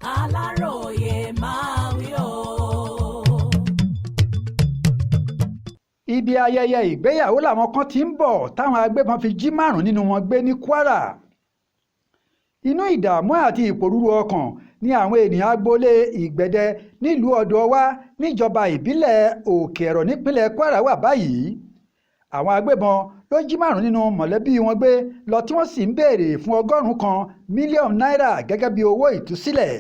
Aláròyé máa wí o. Ibi ayẹyẹ ìgbéyàwó làwọn kan ti ń bọ̀ táwọn agbébọn fi jí 5 nínú wọn gbé ní Kwara. Inú ìdààmú àti ìpòrúru ọkàn ni àwọn ènìyàn agboolé Ìgbẹ̀dẹ nílùú Ọ̀dọ̀ọwá níjọba ìbílẹ̀ Òkè Ẹ̀rọ̀ nípínlẹ̀ Kwara wà báyìí. Àwọn agbébọn ló jí 5 nínú mọ̀lẹ́bí wọn gbé lọ tí wọ́n sì ń béèrè fún $100 mílíọ̀nù náírà gẹ́gẹ́ bí owó ìtúsílẹ̀.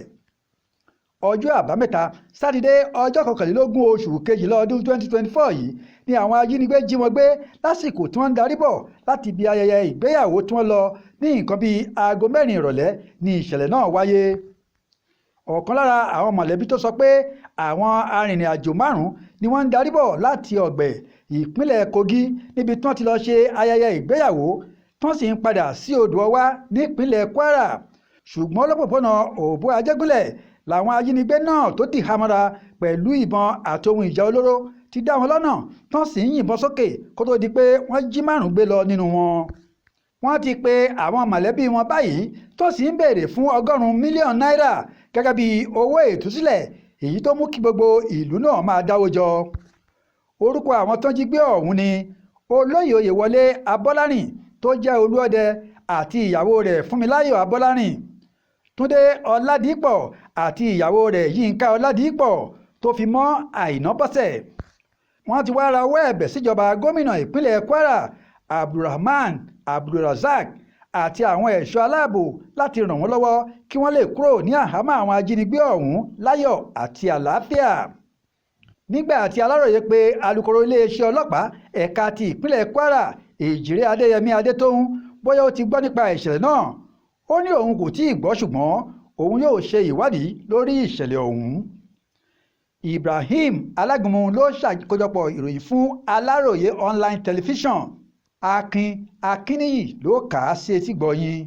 Ọjọ́ àbámẹ́ta sátidé ọjọ́ 21 oṣù kejìlá ọdún 2024 yìí ni àwọn ajínigbé jí wọn gbé lásìkò tí wọ́n ń darí bọ̀ láti ibi ayẹyẹ ìgbéyàwó tí wọ́n lọ ní nǹkan bíi aago 4 ìrọ̀lẹ́ ni ìṣẹ̀lẹ̀ náà wáyé. Ọ̀kan lára àwọn mọ̀lẹ́bí tó sọ pé àwọn arìnrìn-àjò 5 ni wọ́n ń darí bọ̀ láti Ọ̀gbẹ̀ ìpínlẹ̀ Kogi níbi tí wọ́n ti lọ ṣe ayẹyẹ ìgbéyàwó tí wọ́n sì ń padà sí Odò-Ọwá nípínlẹ̀ Kwara, ṣùgbọ́n lọ́pọ̀pọ̀nà Òbó Ajégúnlẹ̀ làwọn ajínigbé náà tó dìhámọ́ra pẹ̀lú ìbọn àti ohun ìjà olóró ti dá wọn lọ́nà tí wọ́n sì ń yìnbọn sókè kó tó di pé wọ́n jí 5 gbé lọ nínú wọn. Wọ́n ti pe àwọn mọ̀lẹ́bí wọn báyìí tó sì ń béèrè fún $100 mílíọ̀nù náírà gẹ́gẹ́ bí owó ìtúsílẹ̀, èyí tó mú kí gbogbo ìlú náà máa dáwó jọ. Orúkọ àwọn tó jí gbé ọ̀hún ni Olóyè Oyèwọlé Abọ́lárìn tó jẹ́ Olúọdẹ àti ìyàwó rẹ̀ Fúnmiláyọ̀ Abọ́lárìn, Túndé Ọládìpọ̀ àti ìyàwó rẹ̀ Yínká Ọládìpọ̀ tó fi mọ́ Àìná Bọ́sẹ̀. Wọ́n ti wá rawọ́ ẹ̀bẹ̀ síjọba gómìnà ìpínlẹ̀ Kwara Abdulrahman Abdulrazak àti àwọn ẹ̀ṣọ́ aláàbò láti ràn wọ́n lọ́wọ́ kí wọ́n lè kúrò ní àhámọ́ àwọn ajínigbé ọ̀hún láyọ̀ àti àlàáfíà. Nígbà tí Aláròyé pé alukoro iléeṣẹ́ ọlọ́pàá ẹ̀ka ti ìpínlẹ̀ Kwara Èjìrẹ́ Adéyẹmí Adétóhùn bóyá ó ti gbọ́ nípa ìṣẹ̀lẹ̀ náà, ó ní òun kò tí ì gbọ́ ṣùgbọ́n òun yóò ṣe ìwádìí lórí ìṣẹ̀lẹ̀ ọ̀hún. Ibrahim Alágúnmu ló ṣàkójọpọ̀ ìròyìn fún Aláròyé online television. Akin Akínníyì ló kà á sí etígbọ̀ọ́ yín.